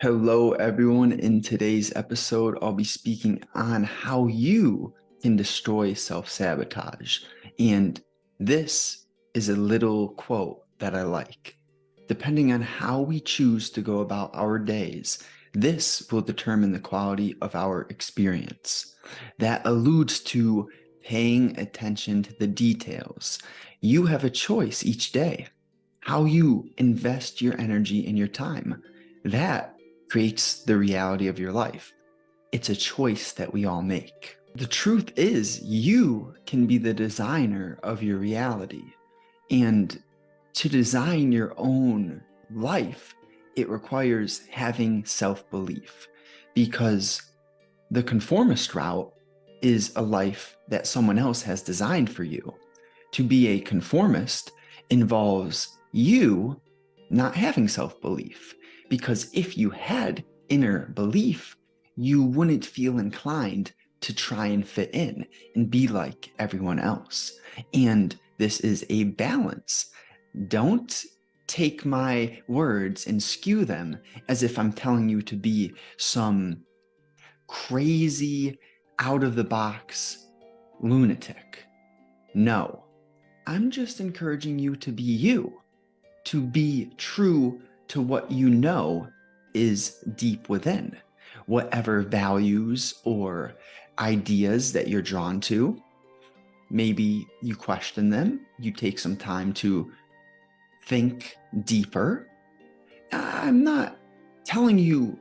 Hello, everyone. In today's episode, I'll be speaking on how you can destroy self-sabotage. And this is a little quote that I like. Depending on how we choose to go about our days, this will determine the quality of our experience. That alludes to paying attention to the details. You have a choice each day, how you invest your energy and your time. That creates the reality of your life. It's a choice that we all make. The truth is, you can be the designer of your reality. And to design your own life, it requires having self-belief, because the conformist route is a life that someone else has designed for you. To be a conformist involves you not having self-belief, because if you had inner belief, you wouldn't feel inclined to try and fit in and be like everyone else. And this is a balance. Don't take my words and skew them as if I'm telling you to be some crazy, out of the box lunatic. No, I'm just encouraging you to be you, to be true to what you know is deep within. Whatever values or ideas that you're drawn to, maybe you question them, you take some time to think deeper. I'm not telling you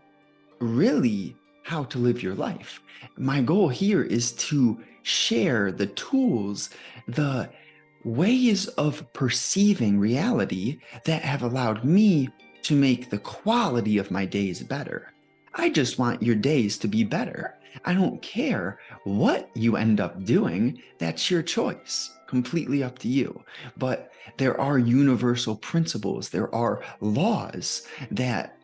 really how to live your life. My goal here is to share the tools, the ways of perceiving reality that have allowed me to make the quality of my days better. I just want your days to be better. I don't care what you end up doing. That's your choice. Completely up to you. But there are universal principles. There are laws that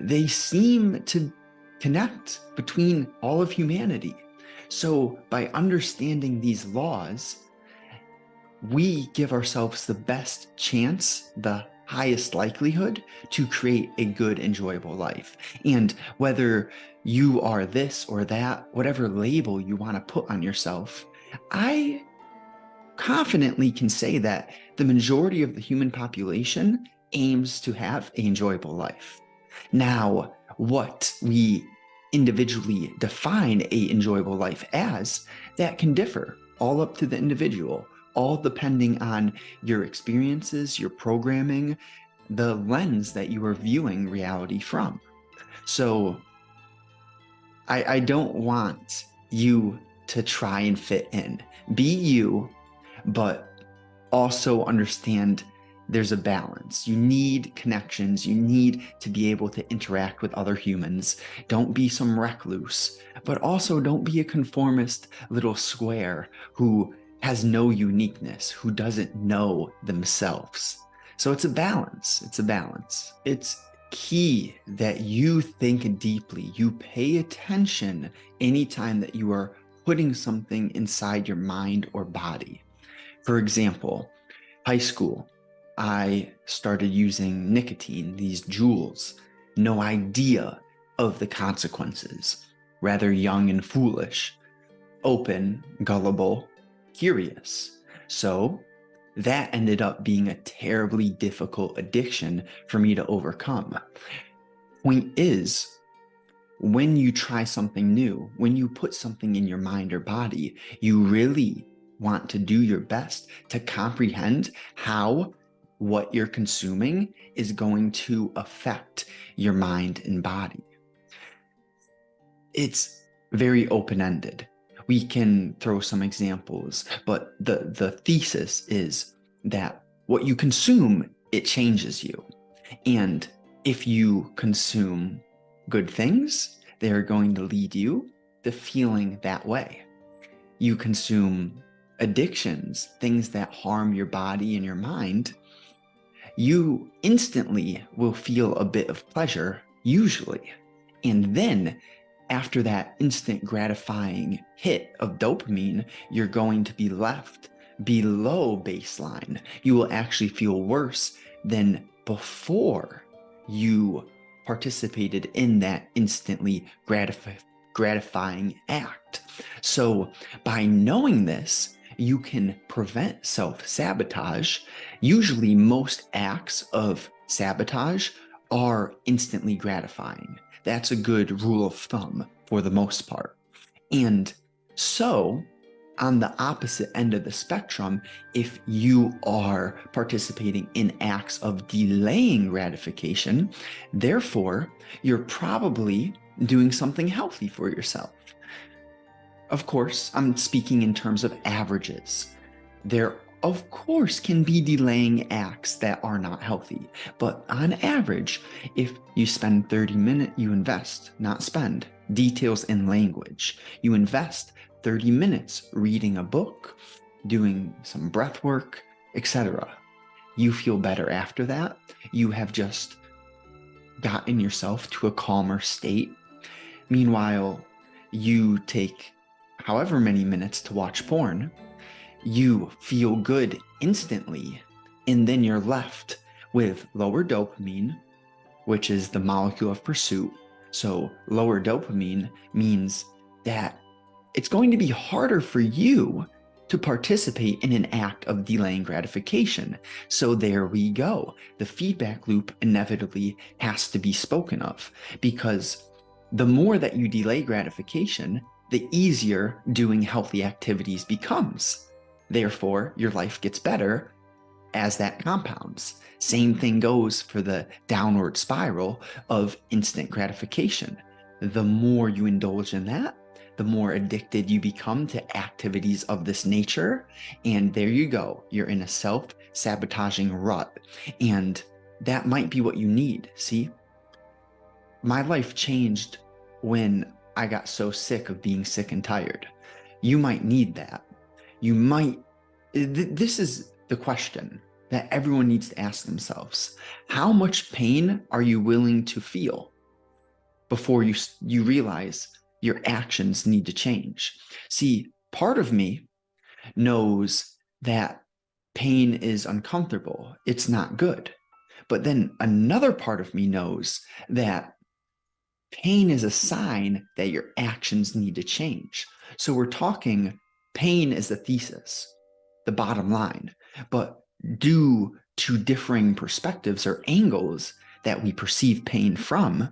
they seem to connect between all of humanity. So by understanding these laws, we give ourselves the best chance, the highest likelihood to create a good, enjoyable life. And whether you are this or that, whatever label you want to put on yourself, I confidently can say that the majority of the human population aims to have an enjoyable life. Now, what we individually define a enjoyable life as, that can differ, all up to the individual, all depending on your experiences, your programming, the lens that you are viewing reality from. So I don't want you to try and fit in. Be you, but also understand there's a balance. You need connections. You need to be able to interact with other humans. Don't be some recluse, but also don't be a conformist little square who has no uniqueness, who doesn't know themselves. So it's a balance. It's a balance. It's key that you think deeply. You pay attention anytime that you are putting something inside your mind or body. For example, high school, I started using nicotine, these jewels, no idea of the consequences, rather young and foolish, open, gullible, curious. So that ended up being a terribly difficult addiction for me to overcome. Point is, when you try something new, when you put something in your mind or body, you really want to do your best to comprehend how what you're consuming is going to affect your mind and body. It's very open-ended. We can throw some examples, but the thesis is that what you consume, it changes you. And if you consume good things, they are going to lead you to feeling that way. You consume addictions, things that harm your body and your mind, you instantly will feel a bit of pleasure, usually. And then after that instant gratifying hit of dopamine, you're going to be left below baseline. You will actually feel worse than before you participated in that instantly gratifying act. So by knowing this, you can prevent self-sabotage. Usually most acts of sabotage are instantly gratifying. That's a good rule of thumb for the most part. And so, on the opposite end of the spectrum, if you are participating in acts of delaying gratification, therefore, you're probably doing something healthy for yourself. Of course, I'm speaking in terms of averages. There, of course, can be delaying acts that are not healthy, but on average, if you spend 30 minutes, you invest, not spend, details in language. You invest 30 minutes reading a book, doing some breath work, etc. You feel better after that. You have just gotten yourself to a calmer state. Meanwhile, you take however many minutes to watch porn, you feel good instantly, and then you're left with lower dopamine, which is the molecule of pursuit. So lower dopamine means that it's going to be harder for you to participate in an act of delaying gratification. So there we go. The feedback loop inevitably has to be spoken of, because the more that you delay gratification, the easier doing healthy activities becomes. Therefore, your life gets better as that compounds. Same thing goes for the downward spiral of instant gratification. The more you indulge in that, the more addicted you become to activities of this nature. And there you go. You're in a self-sabotaging rut. And that might be what you need. See, my life changed when I got so sick of being sick and tired. You might need that. You might, this is the question that everyone needs to ask themselves. How much pain are you willing to feel before you realize your actions need to change? See, part of me knows that pain is uncomfortable. It's not good. But then another part of me knows that pain is a sign that your actions need to change. So we're talking pain is the thesis, the bottom line, but due to differing perspectives or angles that we perceive pain from,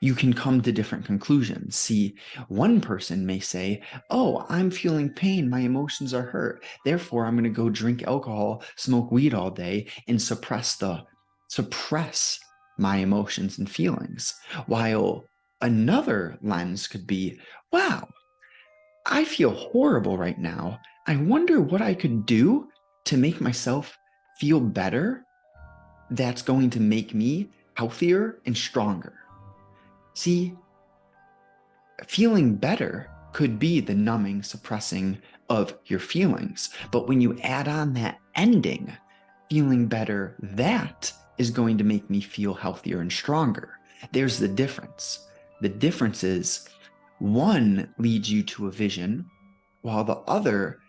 you can come to different conclusions. See, one person may say, oh, I'm feeling pain, my emotions are hurt, therefore I'm going to go drink alcohol, smoke weed all day, and suppress my emotions and feelings. While another lens could be, wow, I feel horrible right now. I wonder what I could do to make myself feel better that's going to make me healthier and stronger. See, feeling better could be the numbing, suppressing of your feelings. But when you add on that ending, feeling better, that is going to make me feel healthier and stronger. There's the difference. The difference is one leads you to a vision, while the other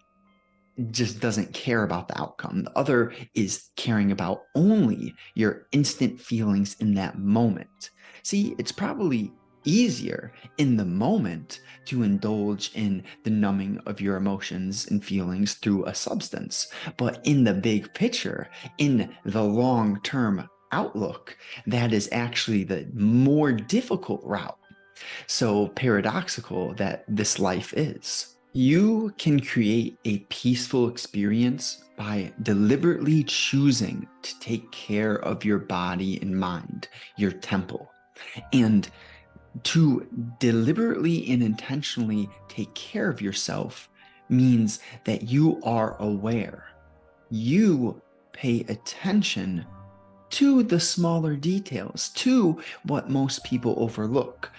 just doesn't care about the outcome. The other is caring about only your instant feelings in that moment. See, it's probably easier in the moment to indulge in the numbing of your emotions and feelings through a substance. But in the big picture, in the long-term outlook, that is actually the more difficult route. So paradoxical that this life is. You can create a peaceful experience by deliberately choosing to take care of your body and mind, your temple. And to deliberately and intentionally take care of yourself means that you are aware. You pay attention to the smaller details, to what most people overlook.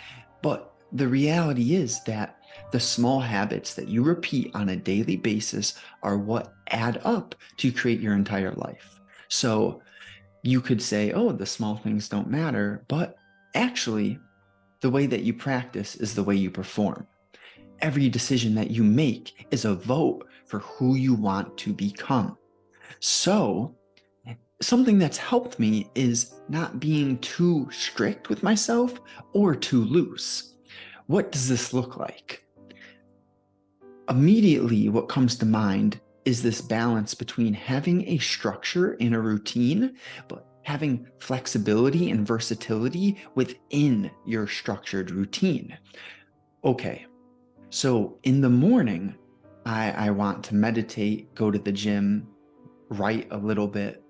But the reality is that the small habits that you repeat on a daily basis are what add up to create your entire life. So you could say, oh, the small things don't matter, but actually, the way that you practice is the way you perform. Every decision that you make is a vote for who you want to become. So something that's helped me is not being too strict with myself or too loose. What does this look like? Immediately, what comes to mind is this balance between having a structure and a routine, but having flexibility and versatility within your structured routine. Okay, so in the morning, I want to meditate, go to the gym, write a little bit.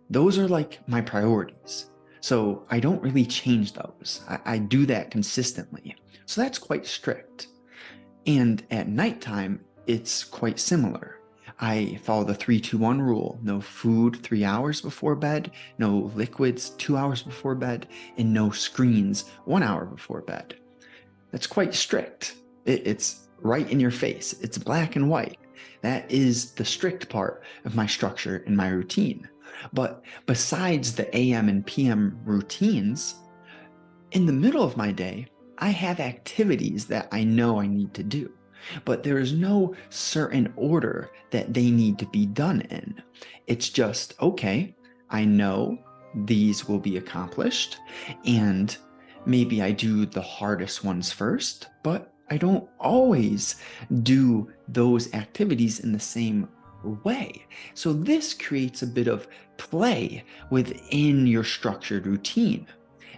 Those are like my priorities. So I don't really change those. I do that consistently. So that's quite strict. And at nighttime, it's quite similar. I follow the 3-2-1 rule. No food 3 hours before bed, no liquids 2 hours before bed, and no screens 1 hour before bed. That's quite strict. It's right in your face. It's black and white. That is the strict part of my structure and my routine. But besides the AM and PM routines, in the middle of my day, I have activities that I know I need to do, but there is no certain order that they need to be done in. It's just, okay, I know these will be accomplished, and maybe I do the hardest ones first, but I don't always do those activities in the same way. So this creates a bit of play within your structured routine.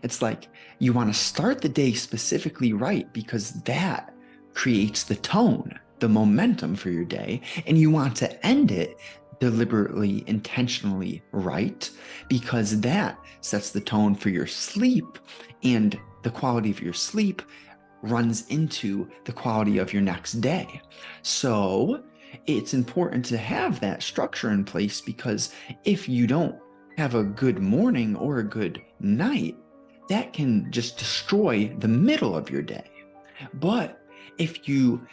It's like you want to start the day specifically right because that creates the tone, the momentum for your day, and you want to end it deliberately, intentionally right because that sets the tone for your sleep, and the quality of your sleep runs into the quality of your next day. So it's important to have that structure in place because if you don't have a good morning or a good night, that can just destroy the middle of your day. But if you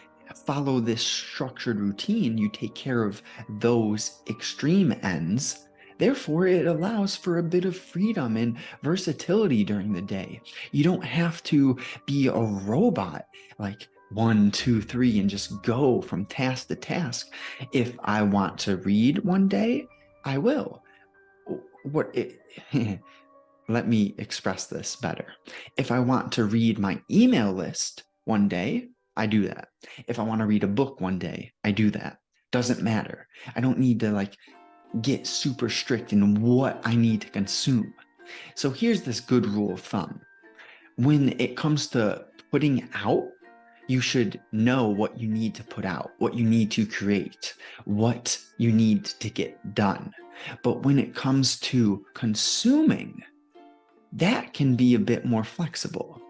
follow this structured routine, you take care of those extreme ends. Therefore, it allows for a bit of freedom and versatility during the day. You don't have to be a robot like 1, 2, 3 and just go from task to task. If I want to read one day, I will. Let me express this better. If I want to read my email list one day, I do that. If I want to read a book one day, I do that. Doesn't matter. I don't need to get super strict in what I need to consume. So here's this good rule of thumb. When it comes to putting out, you should know what you need to put out, what you need to create, what you need to get done. But when it comes to consuming, that can be a bit more flexible.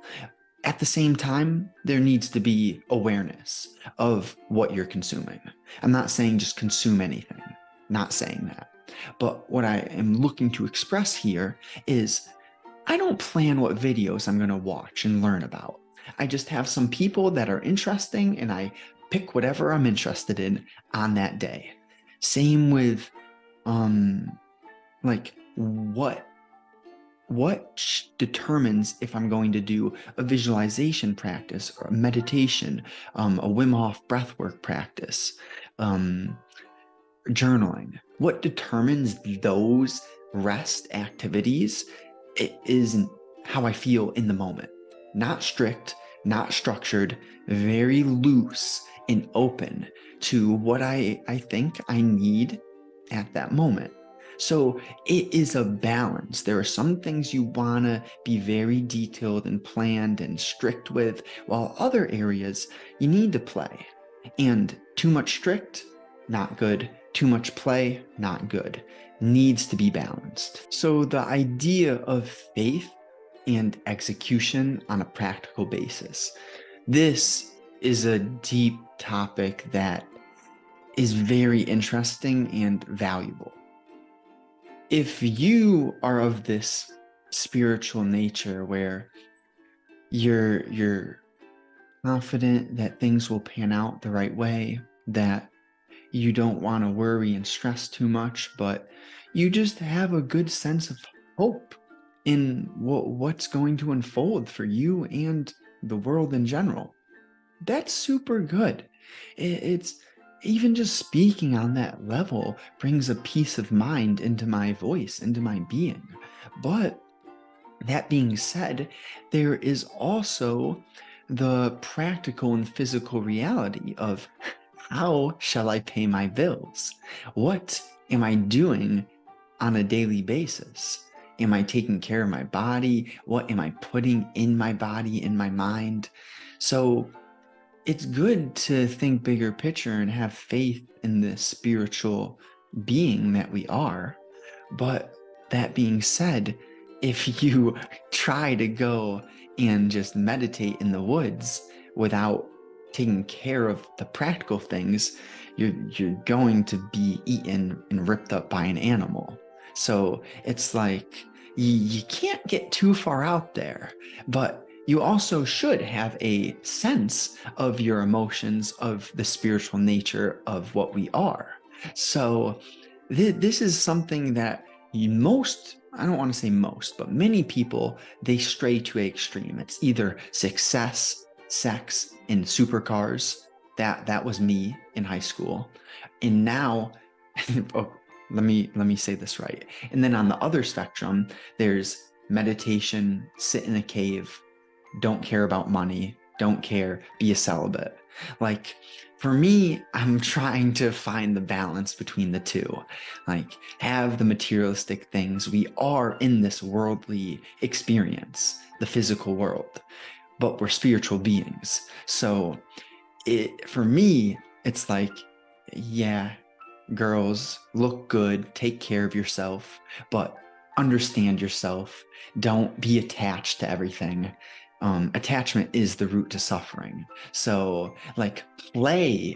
At the same time, there needs to be awareness of what you're consuming. I'm not saying just consume anything, not saying that. But what I am looking to express here is I don't plan what videos I'm going to watch and learn about. I just have some people that are interesting and I pick whatever I'm interested in on that day. Same with what determines if I'm going to do a visualization practice or a meditation, a Wim Hof breathwork practice, journaling. What determines those rest activities? It is how I feel in the moment. Not strict, not structured, very loose and open to what I think I need at that moment. So it is a balance. There are some things you want to be very detailed and planned and strict with, while other areas you need to play. And too much strict, not good. Too much play, not good. Needs to be balanced. So the idea of faith and execution on a practical basis. This is a deep topic that is very interesting and valuable. If you are of this spiritual nature where you're confident that things will pan out the right way, that you don't want to worry and stress too much, but you just have a good sense of hope in what's going to unfold for you and the world in general, that's super good. It's even just speaking on that level brings a peace of mind into my voice, into my being. But that being said, there is also the practical and physical reality of how shall I pay my bills? What am I doing on a daily basis? Am I taking care of my body? What am I putting in my body, in my mind? So it's good to think bigger picture and have faith in the spiritual being that we are. But that being said, if you try to go and just meditate in the woods without taking care of the practical things, you're going to be eaten and ripped up by an animal. So it's like you can't get too far out there, but you also should have a sense of your emotions, of the spiritual nature of what we are. So this is something that I don't want to say most, but many people, they stray to an extreme. It's either success, sex, and supercars. That was me in high school. And now, oh, let me say this right. And then on the other spectrum, there's meditation, sit in a cave, don't care about money, don't care, be a celibate. Like, for me, I'm trying to find the balance between the two. Like, have the materialistic things. We are in this worldly experience, the physical world, but we're spiritual beings. So for me, it's like, yeah, girls, look good, take care of yourself, but understand yourself. Don't be attached to everything. Attachment is the root to suffering. So like play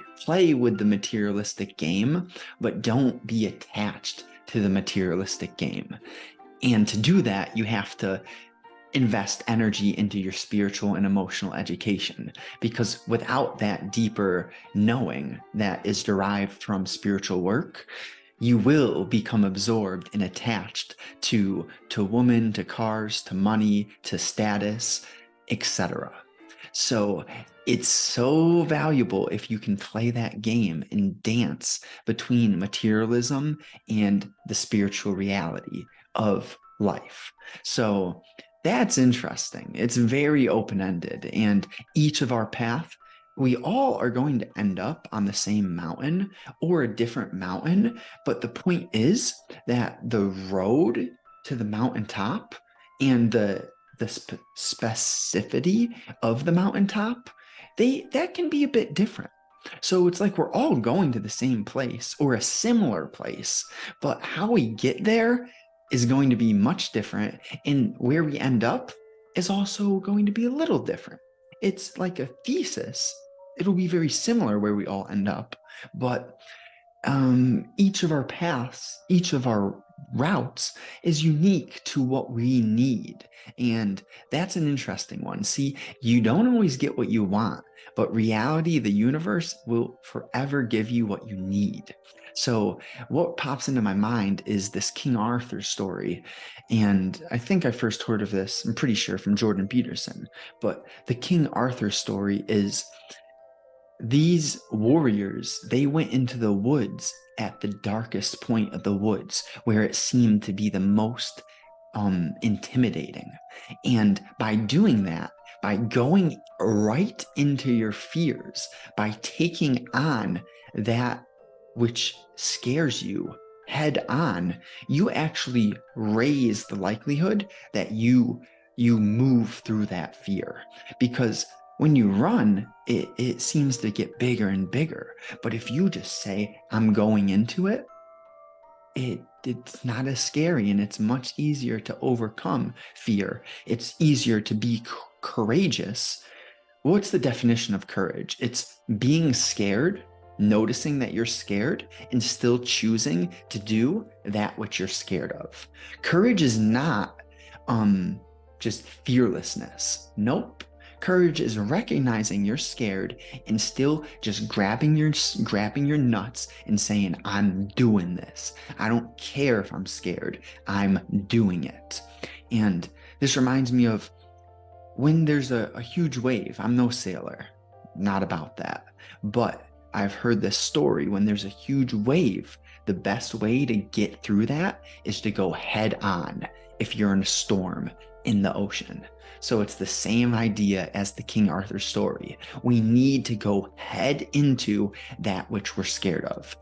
with the materialistic game, but don't be attached to the materialistic game. And to do that, you have to invest energy into your spiritual and emotional education, because without that deeper knowing that is derived from spiritual work, you will become absorbed and attached to women, to cars, to money, to status, etc. So it's so valuable if you can play that game and dance between materialism and the spiritual reality of life. So that's interesting. It's very open-ended, and each of our path, we all are going to end up on the same mountain or a different mountain. But the point is that the road to the mountaintop and the specificity of the mountaintop, that can be a bit different. So it's like we're all going to the same place or a similar place, but how we get there is going to be much different, and where we end up is also going to be a little different. It's like a thesis. It'll be very similar where we all end up, but each of our paths, each of our routes is unique to what we need. And that's an interesting one. See, you don't always get what you want, but reality, the universe, will forever give you what you need. So what pops into my mind is this King Arthur story. And I think I first heard of this, I'm pretty sure, from Jordan Peterson. But the King Arthur story is these warriors, they went into the woods at the darkest point of the woods, where it seemed to be the most intimidating. And by doing that, by going right into your fears, by taking on that which scares you head on, you actually raise the likelihood that you move through that fear. Because when you run, it seems to get bigger and bigger. But if you just say, I'm going into it, it's not as scary, and it's much easier to overcome fear. It's easier to be courageous. What's the definition of courage? It's being scared, noticing that you're scared, and still choosing to do that which you're scared of. Courage is not just fearlessness. Nope. Courage is recognizing you're scared and still just grabbing your nuts and saying, I'm doing this. I don't care if I'm scared. I'm doing it. And this reminds me of when there's a huge wave. I'm no sailor, not about that. But I've heard this story: when there's a huge wave, the best way to get through that is to go head on if you're in a storm in the ocean. So it's the same idea as the King Arthur story. We need to go head into that which we're scared of.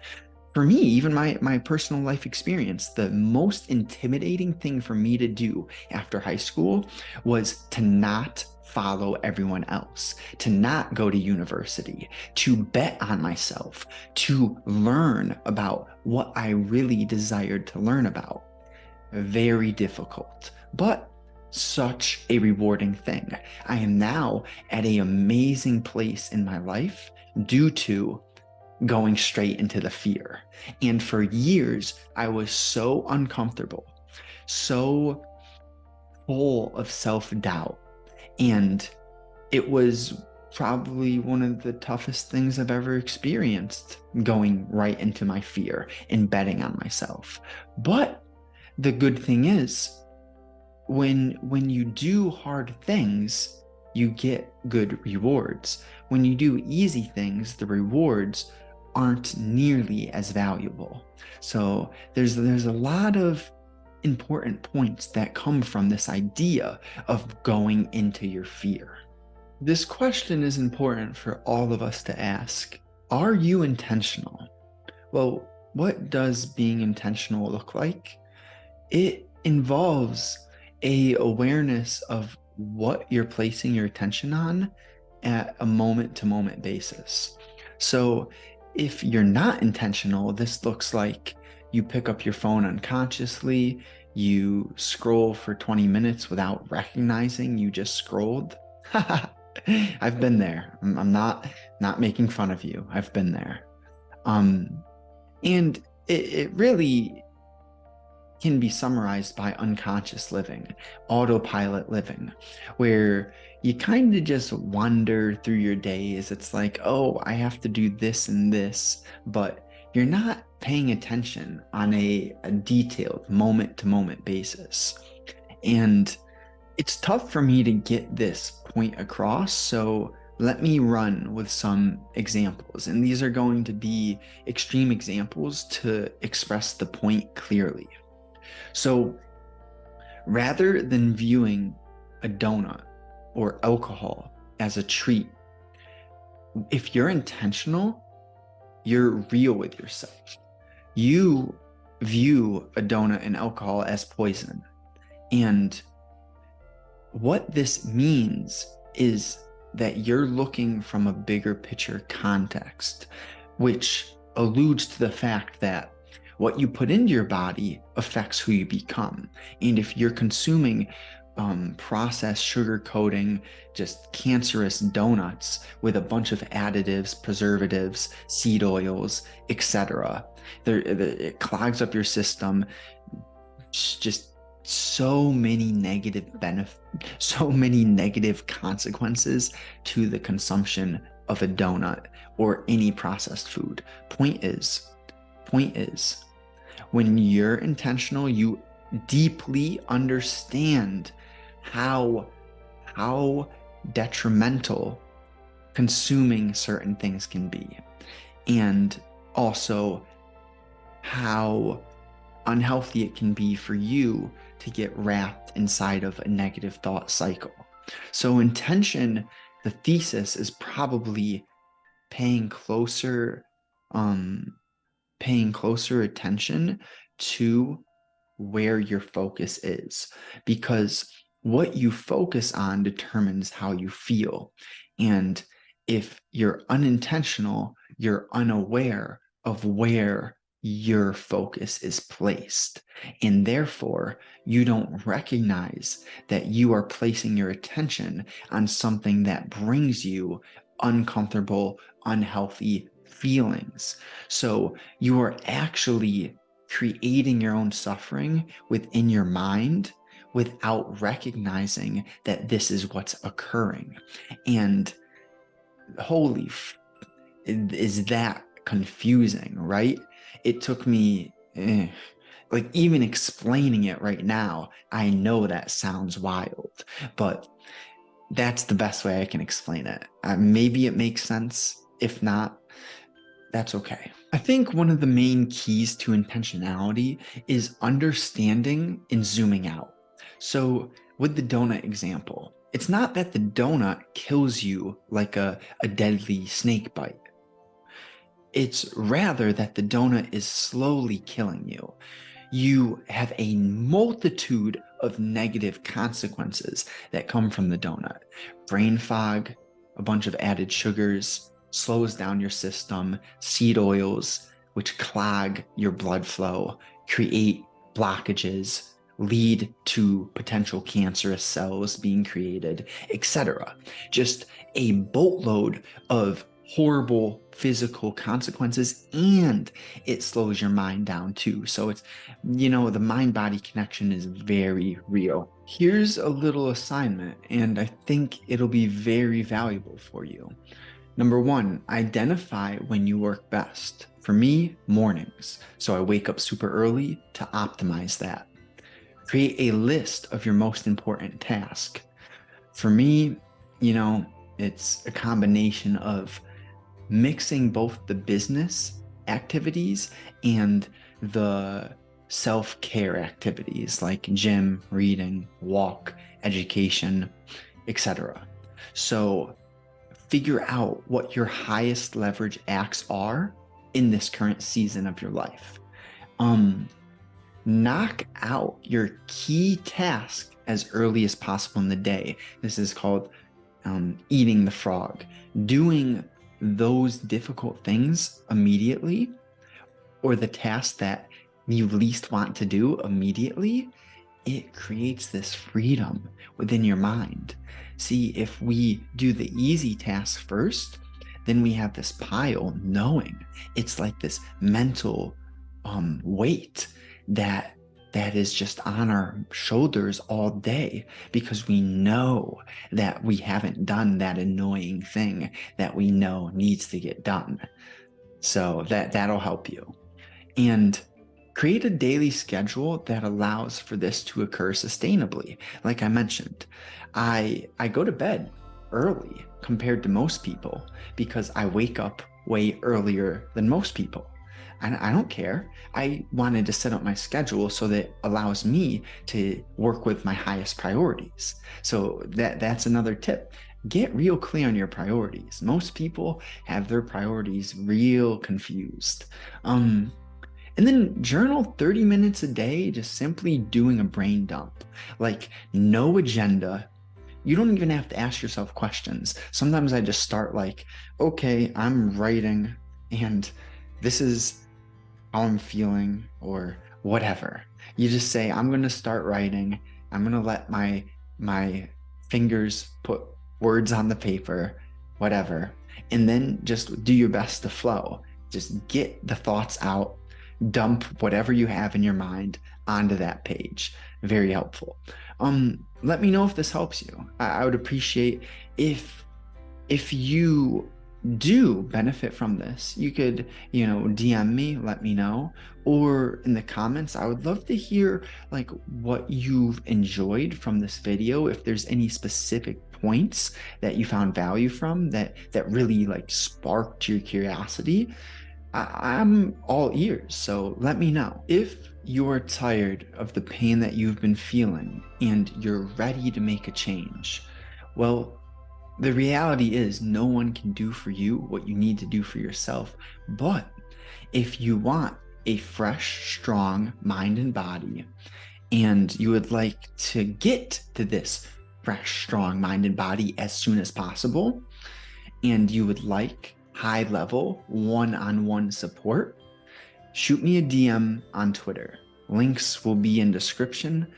For me, even my personal life experience, the most intimidating thing for me to do after high school was to not follow everyone else, to not go to university, to bet on myself, to learn about what I really desired to learn about. Very difficult, but such a rewarding thing. I am now at an amazing place in my life due to going straight into the fear. And for years, I was so uncomfortable, so full of self-doubt. And it was probably one of the toughest things I've ever experienced, going right into my fear and betting on myself. But the good thing is, when you do hard things, you get good rewards. When you do easy things, the rewards aren't nearly as valuable. So there's a lot of important points that come from this idea of going into your fear. This question is important for all of us to ask. Are you intentional? Well, what does being intentional look like? It involves a awareness of what you're placing your attention on at a moment-to-moment basis. So if you're not intentional, this looks like you pick up your phone unconsciously, you scroll for 20 minutes without recognizing you just scrolled. I've been there. I'm not making fun of you. I've been there. And it really can be summarized by unconscious living, autopilot living, where you kind of just wander through your days. It's like, oh, I have to do this and this, but you're not paying attention on a detailed moment-to-moment basis. And it's tough for me to get this point across, so let me run with some examples. And these are going to be extreme examples to express the point clearly. So rather than viewing a donut or alcohol as a treat, if you're intentional, you're real with yourself. You view a donut and alcohol as poison. And what this means is that you're looking from a bigger picture context, which alludes to the fact that what you put into your body affects who you become. And if you're consuming processed sugar coating, just cancerous donuts with a bunch of additives, preservatives, seed oils, etc., it clogs up your system. Just so many negative consequences to the consumption of a donut or any processed food. Point is, when you're intentional, you deeply understand how detrimental consuming certain things can be, and also how unhealthy it can be for you to get wrapped inside of a negative thought cycle. So intention, the thesis is probably paying closer attention to where your focus is, because what you focus on determines how you feel. And if you're unintentional, you're unaware of where your focus is placed, and therefore you don't recognize that you are placing your attention on something that brings you uncomfortable, unhealthy feelings. So you are actually creating your own suffering within your mind without recognizing that this is what's occurring. And is that confusing, right? It took me, like even explaining it right now, I know that sounds wild, but that's the best way I can explain it. Maybe it makes sense. If not, that's okay. I think one of the main keys to intentionality is understanding and zooming out. So with the donut example, it's not that the donut kills you like a deadly snake bite. It's rather that the donut is slowly killing you. You have a multitude of negative consequences that come from the donut. Brain fog, a bunch of added sugars, slows down your system, seed oils, which clog your blood flow, create blockages, lead to potential cancerous cells being created, etc. Just a boatload of horrible physical consequences, and it slows your mind down too. So it's, the mind-body connection is very real. Here's a little assignment, and I think it'll be very valuable for you. Number one, identify when you work best. For me, mornings. So I wake up super early to optimize that. Create a list of your most important tasks. For me, it's a combination of mixing both the business activities and the self-care activities like gym, reading, walk, education, etc. So figure out what your highest leverage acts are in this current season of your life. Knock out your key task as early as possible in the day. This is called eating the frog. Doing those difficult things immediately, or the task that you least want to do immediately, it creates this freedom within your mind. See, if we do the easy tasks first, then we have this pile knowing. It's like this mental weight that is just on our shoulders all day because we know that we haven't done that annoying thing that we know needs to get done. So that'll help you. And create a daily schedule that allows for this to occur sustainably. Like I mentioned, I go to bed early compared to most people because I wake up way earlier than most people. And I don't care. I wanted to set up my schedule so that it allows me to work with my highest priorities. So that's another tip. Get real clear on your priorities. Most people have their priorities real confused. And then journal 30 minutes a day, just simply doing a brain dump, like no agenda. You don't even have to ask yourself questions. Sometimes I just start like, okay, I'm writing and this is how I'm feeling or whatever. You just say, I'm going to start writing. I'm going to let my fingers put words on the paper, whatever. And then just do your best to flow. Just get the thoughts out, dump whatever you have in your mind onto that page. Very helpful. Let me know if this helps you. I would appreciate if you do benefit from this. You could, DM me, let me know, or in the comments. I would love to hear like what you've enjoyed from this video. If there's any specific points that you found value from that really like sparked your curiosity, I'm all ears. So let me know. If you're tired of the pain that you've been feeling and you're ready to make a change, well, the reality is no one can do for you what you need to do for yourself. But if you want a fresh, strong mind and body, and you would like to get to this fresh, strong mind and body as soon as possible, and you would like high-level one-on-one support, shoot me a DM on Twitter. Links will be in description.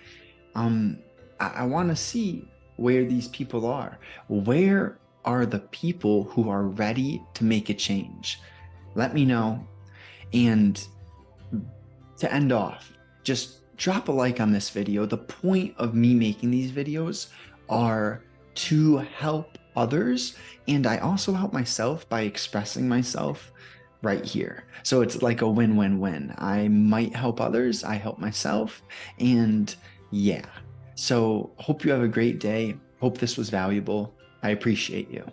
I want to see where these people are. Where are the people who are ready to make a change? Let me know. And to end off, just drop a like on this video. The point of me making these videos are to help others, and I also help myself by expressing myself right here. So it's like a win-win-win. I might help others, I help myself, and yeah. So hope you have a great day. Hope this was valuable. I appreciate you.